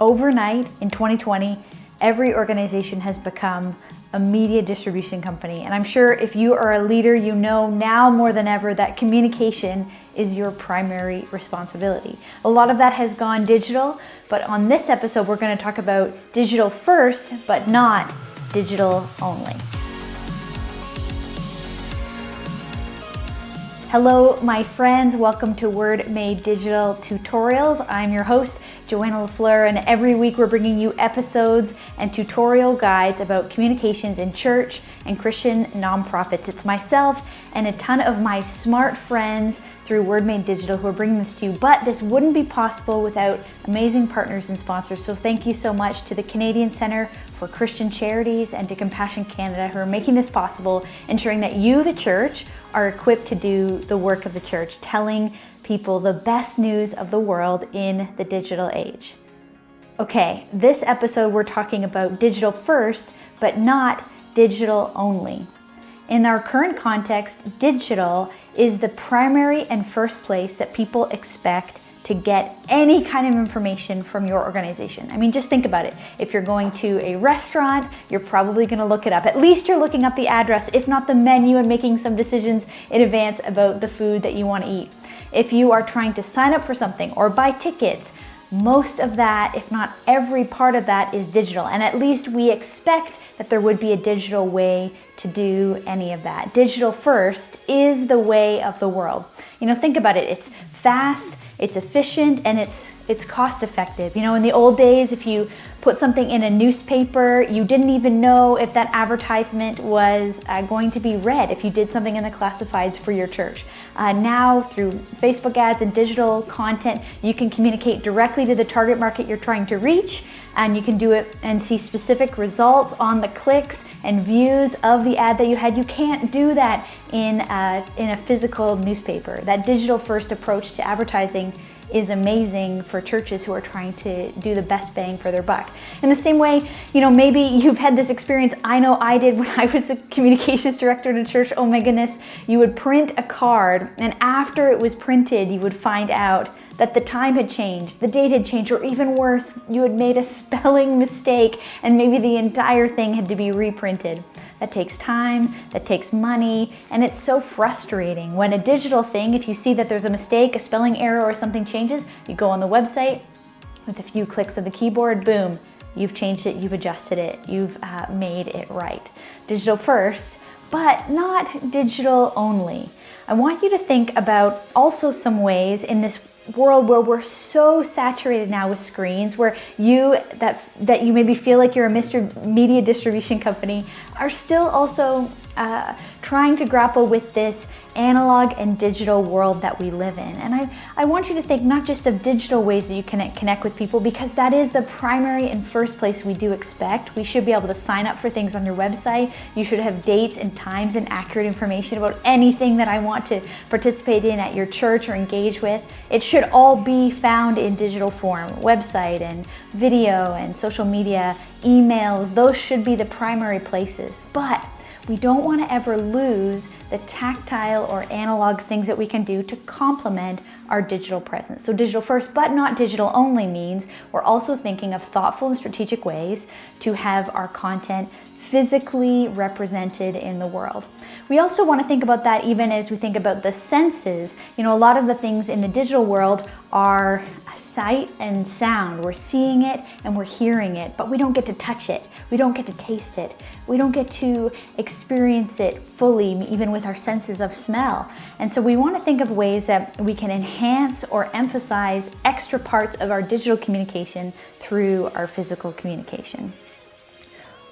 Overnight in 2020, every organization has become a media distribution company. And I'm sure if you are a leader, you know now more than ever that communication is your primary responsibility. A lot of that has gone digital, but on this episode, we're going to talk about digital first, but not digital only. Hello, my friends. Welcome to Word Made Digital Tutorials. I'm your host, Joanna LaFleur, and every week we're bringing you episodes and tutorial guides about communications in church and Christian nonprofits. It's myself and a ton of my smart friends through Word Made Digital who are bringing this to you, but this wouldn't be possible without amazing partners and sponsors. So thank you so much to the Canadian Centre for Christian Charities and to Compassion Canada who are making this possible, ensuring that you, the church, are equipped to do the work of the church, telling people the best news of the world in the digital age. Okay, this episode we're talking about digital first, but not digital only. In our current context, digital is the primary and first place that people expect to get any kind of information from your organization. I mean, just think about it. If you're going to a restaurant, you're probably going to look it up. At least you're looking up the address, if not the menu, and making some decisions in advance about the food that you want to eat. If you are trying to sign up for something or buy tickets, most of that, if not every part of that, is digital. And at least we expect that there would be a digital way to do any of that. Digital first is the way of the world. You know, think about it. It's fast, it's efficient, and it's cost effective. You know, in the old days, if you put something in a newspaper, you didn't even know if that advertisement was going to be read if you did something in the classifieds for your church. Now, through Facebook ads and digital content, you can communicate directly to the target market you're trying to reach, and you can do it and see specific results on the clicks and views of the ad that you had. You can't do that in a physical newspaper. That digital first approach to advertising is amazing for churches who are trying to do the best bang for their buck. In the same way, you know, maybe you've had this experience. I know I did when I was the communications director at a church. Oh my goodness, you would print a card, and after it was printed, you would find out that the time had changed, the date had changed, or even worse, you had made a spelling mistake and maybe the entire thing had to be reprinted. That takes time, that takes money, and it's so frustrating. When a digital thing, if you see that there's a mistake, a spelling error, or something changes, you go on the website, with a few clicks of the keyboard, boom, you've changed it, you've adjusted it, you've made it right. Digital first, but not digital only. I want you to think about also some ways in this world where we're so saturated now with screens, where you maybe feel like you're a media distribution company, are still also trying to grapple with this analog and digital world that we live in. And I want you to think not just of digital ways that you can connect with people, because that is the primary and first place we do expect. We should be able to sign up for things on your website. You should have dates and times and accurate information about anything that I want to participate in at your church or engage with. It should all be found in digital form. Website and video and social media, emails, those should be the primary places. But we don't want to ever lose the tactile or analog things that we can do to complement our digital presence. So digital first, but not digital only means we're also thinking of thoughtful and strategic ways to have our content physically represented in the world. We also want to think about that even as we think about the senses. You know, a lot of the things in the digital world are sight and sound. We're seeing it and we're hearing it, but we don't get to touch it. We don't get to taste it. We don't get to experience it fully, even with our senses of smell. And so we want to think of ways that we can enhance or emphasize extra parts of our digital communication through our physical communication.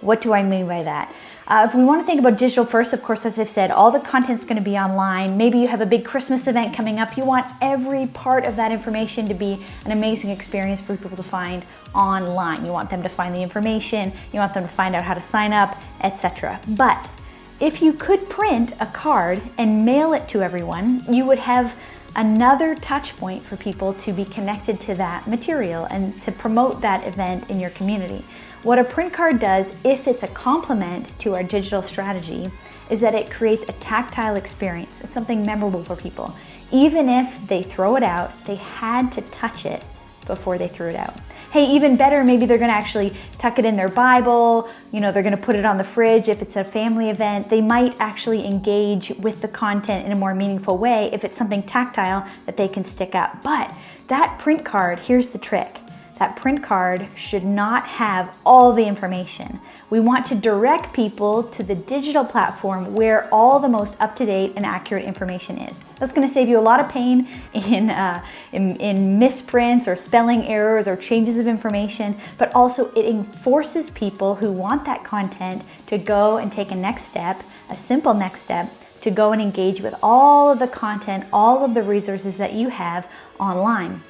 What do I mean by that? If we want to think about digital first, of course, as I've said, all the content's going to be online. Maybe you have a big Christmas event coming up. You want every part of that information to be an amazing experience for people to find online. You want them to find the information. You want them to find out how to sign up, etc. But if you could print a card and mail it to everyone, you would have another touch point for people to be connected to that material and to promote that event in your community. What a print card does, if it's a complement to our digital strategy, is that it creates a tactile experience. It's something memorable for people. Even if they throw it out, they had to touch it before they threw it out. Hey, even better, maybe they're going to actually tuck it in their Bible. They're going to put it on the fridge if it's a family event. They might actually engage with the content in a more meaningful way if it's something tactile that they can stick up. But that print card, here's the trick. That print card should not have all the information. We want to direct people to the digital platform where all the most up-to-date and accurate information is. That's going to save you a lot of pain in misprints or spelling errors or changes of information, but also it forces people who want that content to go and take a next step, a simple next step, to go and engage with all of the content, all of the resources that you have online.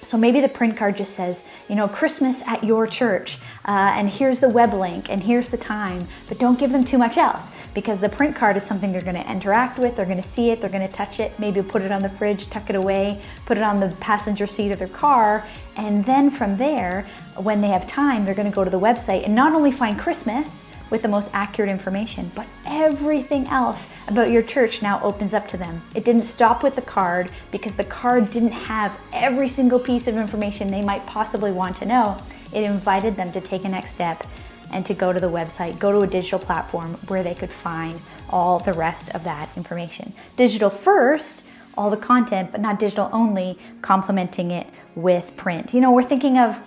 So maybe the print card just says, Christmas at your church, and here's the web link, and here's the time, but don't give them too much else, because the print card is something they're going to interact with, they're going to see it, they're going to touch it, maybe put it on the fridge, tuck it away, put it on the passenger seat of their car, and then from there, when they have time, they're going to go to the website and not only find Christmas with the most accurate information, but everything else about your church now opens up to them. It didn't stop with the card because the card didn't have every single piece of information they might possibly want to know. It invited them to take a next step and to go to the website, go to a digital platform where they could find all the rest of that information. Digital first, all the content, but not digital only, complementing it with print. We're thinking of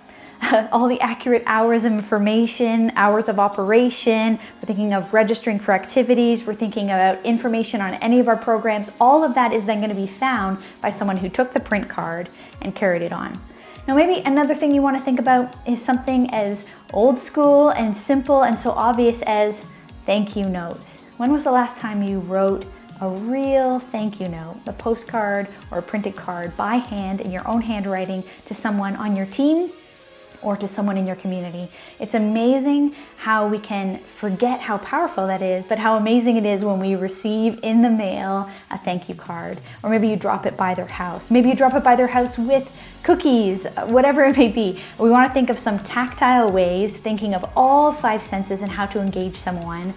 all the accurate hours of information, hours of operation. We're thinking of registering for activities. We're thinking about information on any of our programs. All of that is then going to be found by someone who took the print card and carried it on. Now, maybe another thing you want to think about is something as old school and simple and so obvious as thank you notes. When was the last time you wrote a real thank you note, a postcard or a printed card by hand in your own handwriting to someone on your team or to someone in your community? It's amazing how we can forget how powerful that is, but how amazing it is when we receive in the mail a thank you card. Or maybe you drop it by their house. Maybe you drop it by their house with cookies, whatever it may be. We want to think of some tactile ways, thinking of all 5 senses and how to engage someone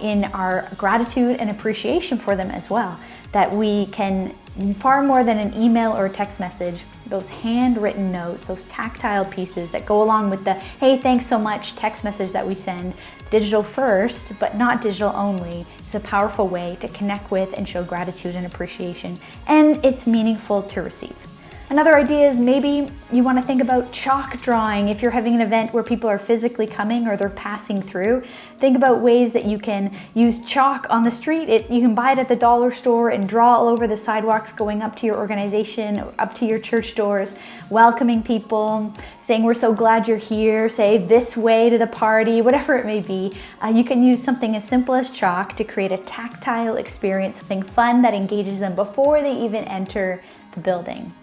in our gratitude and appreciation for them as well. That we can, far more than an email or a text message, those handwritten notes, those tactile pieces that go along with the hey, thanks so much text message that we send, digital first, but not digital only, is a powerful way to connect with and show gratitude and appreciation. And it's meaningful to receive. Another idea is maybe you want to think about chalk drawing. If you're having an event where people are physically coming or they're passing through, think about ways that you can use chalk on the street. You can buy it at the dollar store and draw all over the sidewalks going up to your organization, up to your church doors, welcoming people, saying we're so glad you're here, say this way to the party, whatever it may be. You can use something as simple as chalk to create a tactile experience, something fun that engages them before they even enter the building.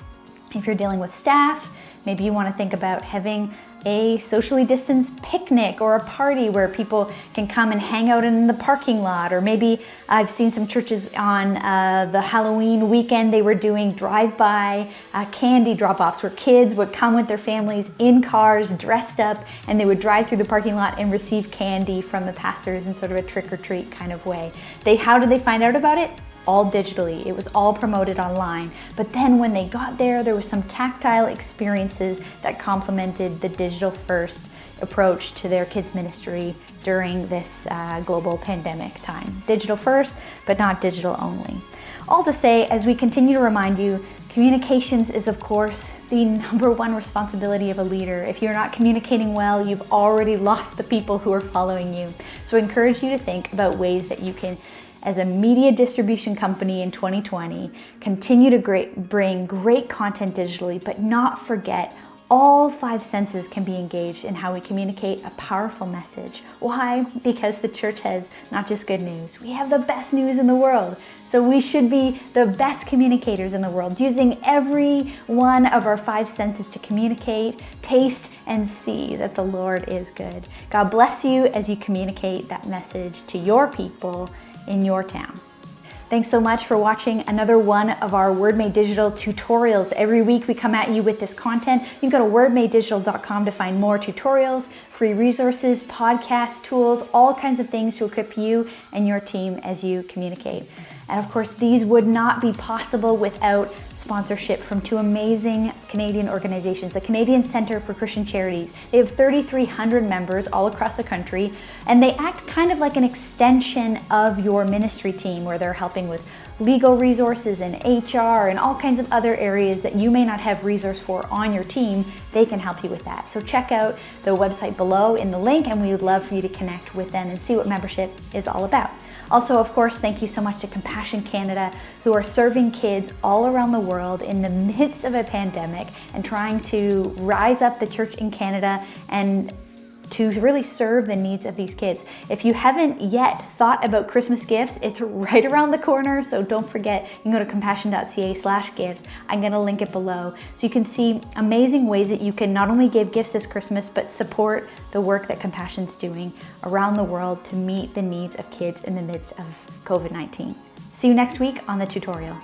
If you're dealing with staff, maybe you want to think about having a socially distanced picnic or a party where people can come and hang out in the parking lot. Or maybe I've seen some churches on the Halloween weekend, they were doing drive-by candy drop-offs where kids would come with their families in cars dressed up and they would drive through the parking lot and receive candy from the pastors in sort of a trick-or-treat kind of way. How did they find out about it? All digitally. It was all promoted online. But then when they got there was some tactile experiences that complemented the digital first approach to their kids ministry during this global pandemic time. Digital first, but not digital only. All to say, as we continue to remind you, communications is of course the number one responsibility of a leader. If you're not communicating well, you've already lost the people who are following you. So I encourage you to think about ways that you can, as a media distribution company in 2020, continue to bring great content digitally, but not forget all 5 senses can be engaged in how we communicate a powerful message. Why? Because the church has not just good news, we have the best news in the world. So we should be the best communicators in the world, using every one of our 5 senses to communicate, taste, and see that the Lord is good. God bless you as you communicate that message to your people in your town. Thanks so much for watching another one of our Word Made Digital tutorials. Every week we come at you with this content. You can go to wordmadedigital.com to find more tutorials, free resources, podcasts, tools, all kinds of things to equip you and your team as you communicate. And of course, these would not be possible without sponsorship from two amazing Canadian organizations, the Canadian Centre for Christian Charities. They have 3,300 members all across the country, and they act kind of like an extension of your ministry team, where they're helping with legal resources and HR and all kinds of other areas that you may not have resource for on your team. They can help you with that. So check out the website below in the link, and we would love for you to connect with them and see what membership is all about. Also, of course, thank you so much to Compassion Canada, who are serving kids all around the world in the midst of a pandemic and trying to rise up the church in Canada and to really serve the needs of these kids. If you haven't yet thought about Christmas gifts, it's right around the corner, so don't forget, you can go to compassion.ca/gifts. I'm gonna link it below. So you can see amazing ways that you can not only give gifts this Christmas, but support the work that Compassion's doing around the world to meet the needs of kids in the midst of COVID-19. See you next week on the tutorial.